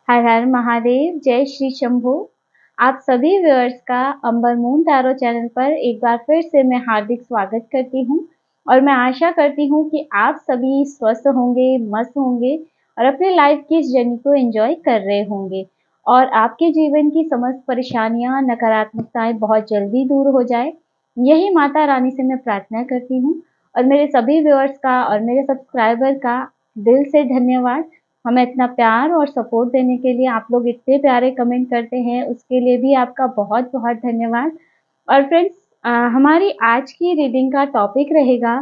हर हर महादेव, जय श्री शंभू। आप सभी व्यूअर्स का अंबर मून टैरो चैनल पर एक बार फिर से मैं हार्दिक स्वागत करती हूँ और मैं आशा करती हूँ कि आप सभी स्वस्थ होंगे, मस्त होंगे और अपनी लाइफ की इस जर्नी को एंजॉय कर रहे होंगे और आपके जीवन की समस्त परेशानियां, नकारात्मकताएं बहुत जल्दी दूर हो जाए। यही माता रानी से मैं प्रार्थना करती हूँ और मेरे सभी व्यूअर्स का और मेरे सब्सक्राइबर का दिल से धन्यवाद। हमें इतना प्यार और सपोर्ट देने के लिए, आप लोग इतने प्यारे कमेंट करते हैं, उसके लिए भी आपका बहुत-बहुत धन्यवाद। और फ्रेंड्स, हमारी आज की रीडिंग का टॉपिक रहेगा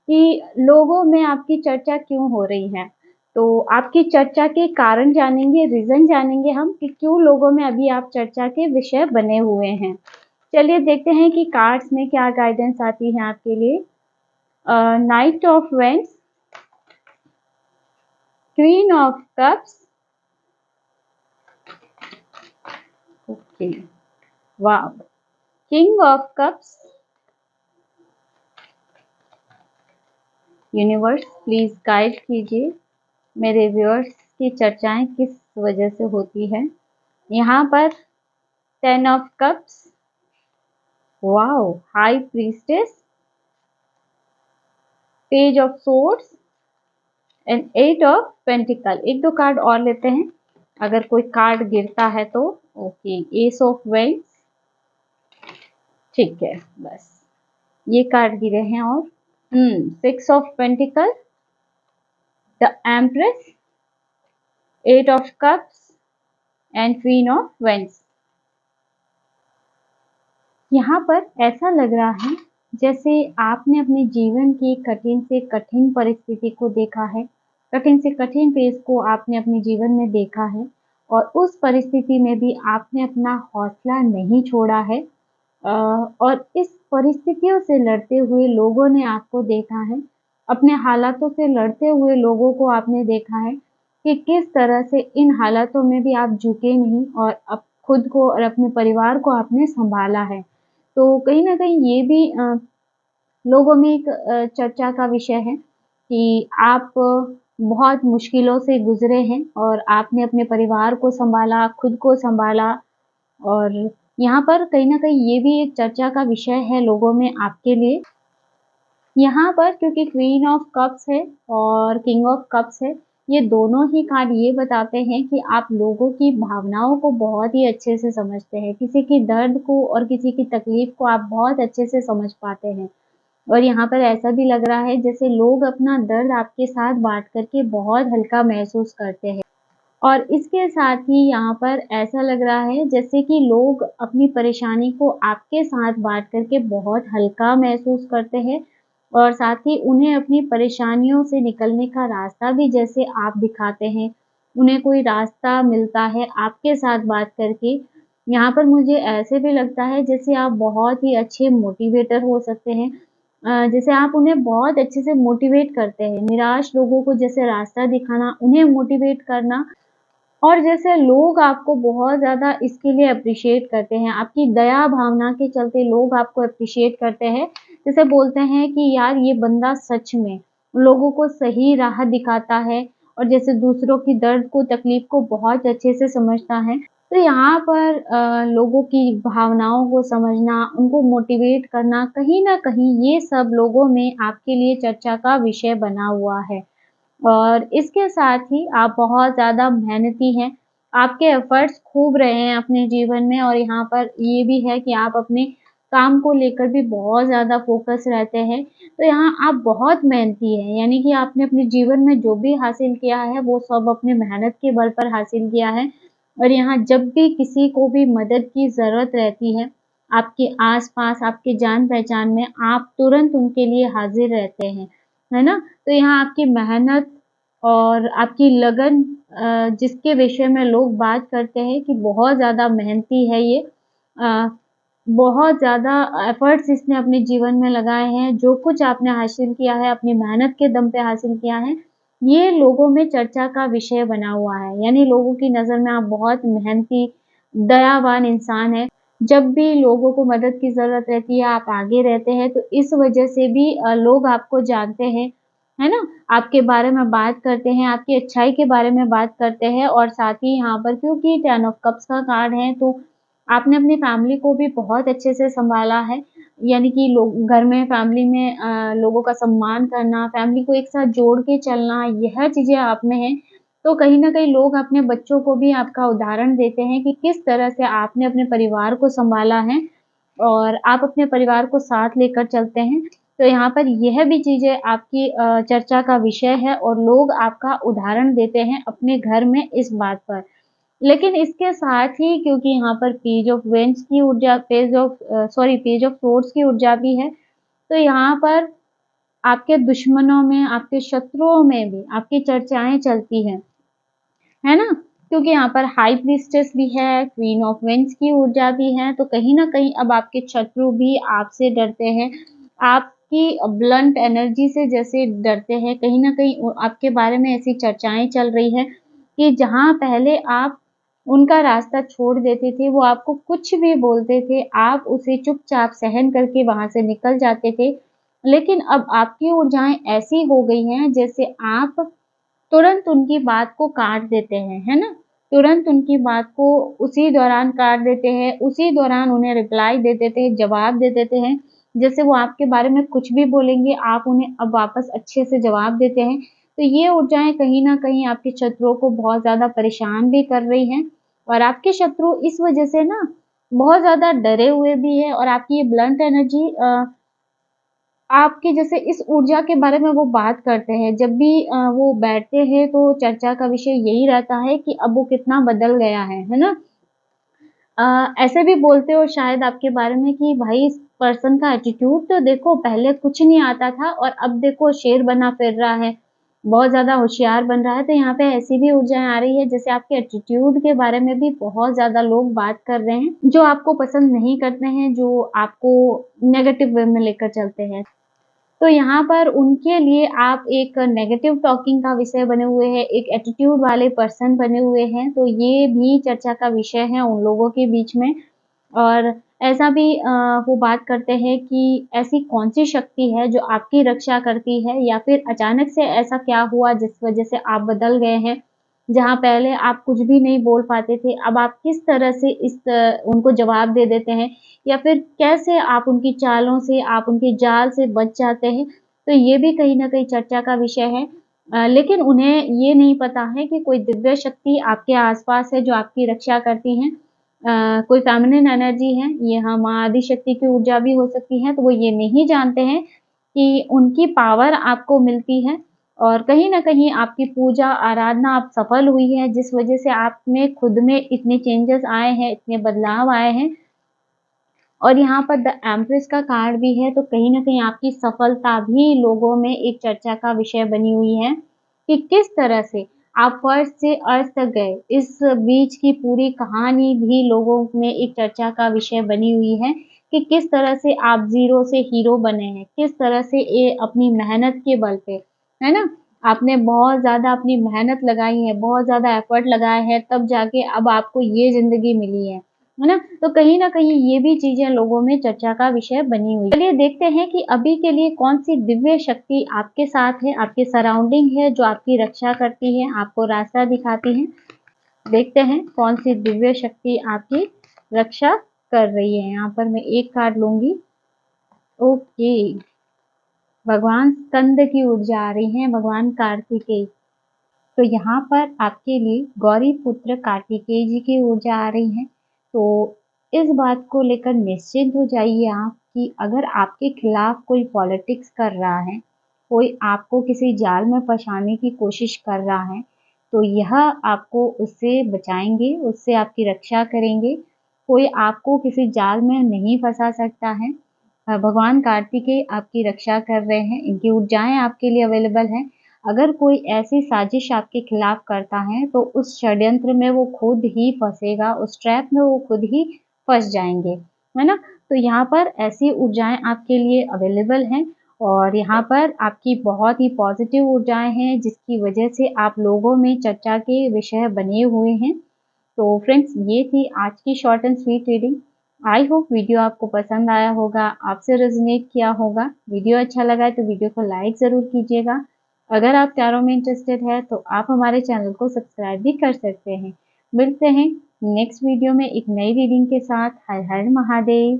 कि लोगों में आपकी चर्चा क्यों हो रही है। तो आपकी चर्चा के कारण जानेंगे, रीज़न जानेंगे हम कि क्यों लोगों में अभी आप चर्चा के विषय बने हुए हैं। चलिए देखते हैं कि कार्ड्स में क्या गाइडेंस आती है आपके लिए। Knight of wands, queen of cups, okay, wow, king of cups. Universe please guide कीजिए मेरे व्यूअर्स की चर्चाएं किस वजह से होती है। यहाँ पर 10 of cups, wow, high priestess, page of swords and 8 of pentacle. एक दो कार्ड और लेते हैं अगर कोई कार्ड गिरता है तो। ओके, एस ऑफ वेंस, ठीक है, बस ये कार्ड गिरे हैं। और 6 of pentacles, the empress, 8 of cups and queen of wands. यहाँ पर ऐसा लग रहा है जैसे आपने अपने जीवन की कठिन से कठिन परिस्थिति को देखा है, कठिन से कठिन फेज को आपने अपने जीवन में देखा है और उस परिस्थिति में भी आपने अपना हौसला नहीं छोड़ा है। और इस परिस्थितियों से लड़ते हुए लोगों ने आपको देखा है, अपने हालातों से लड़ते हुए लोगों को आपने देखा है कि किस तरह से इन हालातों में भी आप झुके नहीं और अब खुद को और अपने परिवार को आपने संभाला है। तो कहीं न कहीं ये भी लोगों में एक चर्चा का विषय है कि आप बहुत मुश्किलों से गुज़रे हैं और आपने अपने परिवार को सँभाला, खुद को सँभाला। और यहाँ पर कहीं न कहीं ये भी एक चर्चा का विषय है लोगों में आपके लिए। यहाँ पर क्योंकि क्वीन ऑफ कप्स है और किंग ऑफ कप्स है, ये दोनों ही कार्ड ये बताते हैं कि आप लोगों की भावनाओं को बहुत ही अच्छे से समझते हैं। किसी की दर्द को और किसी की तकलीफ़ को आप बहुत अच्छे से समझ पाते हैं। और यहाँ पर ऐसा भी लग रहा है जैसे लोग अपना दर्द आपके साथ बाँट कर के बहुत हल्का महसूस करते हैं। और इसके साथ ही यहाँ पर ऐसा लग रहा है जैसे कि लोग अपनी परेशानी को आपके साथ बाँट कर के बहुत हल्का महसूस करते हैं और साथ ही उन्हें अपनी परेशानियों से निकलने का रास्ता भी जैसे आप दिखाते हैं। उन्हें कोई रास्ता मिलता है आपके साथ बात करके। यहाँ पर मुझे ऐसे भी लगता है जैसे आप बहुत ही अच्छे मोटिवेटर हो सकते हैं। जैसे आप उन्हें बहुत अच्छे से मोटिवेट करते हैं। निराश लोगों को जैसे रास्ता दिखाना, उन्हें मोटिवेट करना और जैसे लोग आपको बहुत ज़्यादा इसके लिए एप्रिशिएट करते हैं, आपकी दया भावना के चलते लोग आपको एप्रिशिएट करते हैं। जैसे बोलते हैं कि यार ये बंदा सच में लोगों को सही राह दिखाता है और जैसे दूसरों की दर्द को, तकलीफ़ को बहुत अच्छे से समझता है। तो यहाँ पर लोगों की भावनाओं को समझना, उनको मोटिवेट करना, कहीं न कहीं ये सब लोगों में आपके लिए चर्चा का विषय बना हुआ है। और इसके साथ ही आप बहुत ज़्यादा मेहनती हैं, आपके एफ़र्ट्स खूब रहे हैं अपने जीवन में और यहाँ पर ये भी है कि आप अपने काम को लेकर भी बहुत ज़्यादा फ़ोकस रहते हैं। तो यहाँ आप बहुत मेहनती हैं, यानी कि आपने अपने जीवन में जो भी हासिल किया है, वो सब अपनी मेहनत के बल पर हासिल किया है। और यहाँ जब भी किसी को भी मदद की ज़रूरत रहती है, आपके आस-पास, आपके जान-पहचान में, आप तुरंत उनके लिए हाज़िर रहते हैं, है ना? तो यहाँ आपकी मेहनत और आपकी लगन जिसके विषय में लोग बात करते हैं कि बहुत ज़्यादा मेहनती है ये। अ, बहुत ज़्यादा एफ़र्ट्स इसने अपने जीवन में लगाए हैं, जो कुछ आपने हासिल किया है, अपनी मेहनत के दम पे हासिल किया है, ये लोगों में चर्चा का विषय बना हुआ है। यानी लोगों की नज़र में आप बहुत मेहनती, दयावान इंसान हैं। जब भी लोगों को मदद की ज़रूरत रहती है, आप आगे रहते हैं, तो इस वजह से भी लोग आपको जानते हैं है ना? आपके बारे में बात करते हैं, आपकी अच्छाई के बारे में बात करते हैं और साथ ही यहाँ पर क्योंकि 10 ऑफ कप्स का कार्ड है तो आपने अपनी फैमिली को भी बहुत अच्छे से सँभाला है। यानी कि लोग घर में फैमिली में लोगों का सम्मान करना, फैमिली को एक साथ जोड़ के चलना, यह चीज़ें आप में हैं। तो कहीं न कहीं लोग अपने बच्चों को भी आपका उदाहरण देते हैं कि किस तरह से आपने अपने परिवार को सँभाला है और आप अपने परिवार को साथ लेकर चलते हैं। तो यहाँ पर यह भी चीज़ें आपकी चर्चा का विषय है और लोग आपका उदाहरण देते हैं अपने घर में इस बात पर। लेकिन इसके साथ ही क्योंकि यहाँ पर पेज ऑफ वेंस की ऊर्जा पेज ऑफ सोर्ड्स की ऊर्जा भी है, तो यहाँ पर आपके दुश्मनों में, आपके शत्रुओं में भी आपकी चर्चाएँ चलती हैं। है ना? क्योंकि यहाँ पर हाई प्रीस्टेस भी है, क्वीन ऑफ वेंस की ऊर्जा भी है, तो कहीं न कहीं अब आपके शत्रु भी आपसे डरते हैं। आपकी ब्लंट एनर्जी से जैसे डरते हैं, कहीं न कहीं आपके बारे में ऐसी चर्चाएँ चल रही हैं कि जहाँ पहले आप उनका रास्ता छोड़ देते थे, वो आपको कुछ भी बोलते थे, आप उसे चुपचाप सहन करके वहाँ से निकल जाते थे। लेकिन अब आपकी ऊर्जाएँ ऐसी हो गई हैं जैसे आप तुरंत उनकी बात को काट देते हैं, है ना? तुरंत उनकी बात को उसी दौरान काट देते हैं, उसी दौरान उन्हें रिप्लाई दे देते हैं, जवाब दे देते हैं। जैसे वो आपके बारे में कुछ भी बोलेंगे, आप उन्हें अब वापस अच्छे से जवाब देते हैं। तो ये ऊर्जाएँ कहीं न कहीं आपके शत्रुओं को बहुत ज़्यादा परेशान भी कर रही हैं और आपके शत्रु इस वज़ह से ना बहुत ज़्यादा डरे हुए भी हैं और आपकी ये ब्लंट एनर्जी आपके जैसे इस ऊर्जा के बारे में वो बात करते हैं, जब भी वो बैठते हैं तो चर्चा का विषय यही रहता है कि अब वो कितना बदल गया है ना? ऐसे भी बोलते हो शायद आपके बारे में कि भाई इस पर्सन का एटीट्यूड तो देखो पहले कुछ नहीं आता था और अब देखो शेर बना फिर रहा है, बहुत ज़्यादा होशियार बन रहा है, तो यहाँ पे ऐसी भी ऊर्जाएँ आ रही है जैसे आपके एटीट्यूड के बारे में भी बहुत ज़्यादा लोग बात कर रहे हैं, जो आपको पसंद नहीं करते हैं, जो आपको नेगेटिव वे में लेकर चलते हैं। तो यहाँ पर उनके लिए आप एक नेगेटिव टॉकिंग का विषय बने हुए हैं, एक एटीट्यूड वाले पर्सन बने हुए हैं, तो ये भी चर्चा का विषय है उन लोगों के बीच में। और ऐसा भी वो बात करते हैं कि ऐसी कौन-सी शक्ति है जो आपकी रक्षा करती है या फिर अचानक से ऐसा क्या हुआ जिस वज़ह से आप बदल गए हैं? जहाँ पहले आप कुछ भी नहीं बोल पाते थे, अब आप किस तरह से उनको जवाब दे देते हैं या फिर कैसे आप उनकी चालों से, आप उनके जाल से बच जाते हैं, तो ये भी कहीं न कहीं चर्चा का विषय है। लेकिन उन्हें ये नहीं पता है कि कोई दिव्य शक्ति आपके आस-पास है जो आपकी रक्षा करती हैं। कोई फ़ेमिनिन एनर्जी है, ये माँ आदिशक्ति की ऊर्जा भी हो सकती है, तो वो ये नहीं जानते हैं कि उनकी पावर आपको मिलती है और कहीं न कहीं आपकी पूजा, आराधना आप सफल हुई है, जिस वज़ह से आप में खुद में इतने चेंजेज़ आए हैं, इतने बदलाव आए हैं और यहाँ पर द एम्प्रेस का कार्ड भी है, तो कहीं न कहीं आपकी सफलता भी लोगों में एक चर्चा का विषय बनी हुई है, कि किस तरह से आप फर्स्ट से अर्थ तक गए। इस बीच की पूरी कहानी भी लोगों में एक चर्चा का विषय बनी हुई है, कि किस तरह से आप ज़ीरो से हीरो बने हैं, किस तरह से ये अपनी मेहनत के बल पे, है ना? आपने बहुत ज़्यादा अपनी मेहनत लगाई है, बहुत ज़्यादा एफर्ट लगाया है, तब जाके अब आपको ये ज़िंदगी मिली है ना? तो कहीं न कहीं ये भी चीज़ें लोगों में चर्चा का विषय बनी हुई है। चलिए देखते हैं कि अभी के लिए कौन-सी दिव्य शक्ति आपके साथ है, आपके सराउंडिंग है, जो आपकी रक्षा करती है, आपको रास्ता दिखाती है। देखते हैं कौन-सी दिव्य शक्ति आपकी रक्षा कर रही है। यहाँ पर मैं एक कार्ड लूँगी। ओके, भगवान स्कंद की ऊर्जा आ रही है, भगवान कार्तिकेय। तो यहाँ पर आपके लिए गौरीपुत्र कार्तिकेय जी की ऊर्जा आ रही है। तो इस बात को लेकर निश्चिंत हो जाइए आप कि अगर आपके खिलाफ कोई पॉलिटिक्स कर रहा है, कोई आपको किसी जाल में फँसाने की कोशिश कर रहा है, तो यह आपको उससे बचाएँगे, उससे आपकी रक्षा करेंगे। कोई आपको किसी जाल में नहीं फँसा सकता है। भगवान कार्तिकेय आपकी रक्षा कर रहे हैं, इनकी ऊर्जाएँ आपके लिए अवेलेबल हैं। अगर कोई ऐसी साजिश आपके खिलाफ करता है, तो उस षड्यंत्र में वो खुद ही फँसेगा, उस ट्रैप में वो खुद ही फँस जाएँगे, है ना? तो यहाँ पर ऐसी ऊर्जाएँ आपके लिए अवेलेबल हैं और यहाँ पर आपकी बहुत ही पॉज़िटिव ऊर्जाएँ हैं, जिसकी वजह से आप लोगों में चर्चा के विषय बने हुए हैं। तो फ्रेंड्स ये थी आज की short and sweet reading. I hope video आपको पसंद आया होगा, आपसे रेज़ोनेट किया होगा। वीडियो अच्छा लगा है तो वीडियो को लाइक ज़रूर कीजिएगा। अगर आप टैरो में इंटरेस्टेड है तो आप हमारे चैनल को सब्सक्राइब भी कर सकते हैं। मिलते हैं नेक्स्ट वीडियो में एक नई रीडिंग के साथ। हर हर महादेव।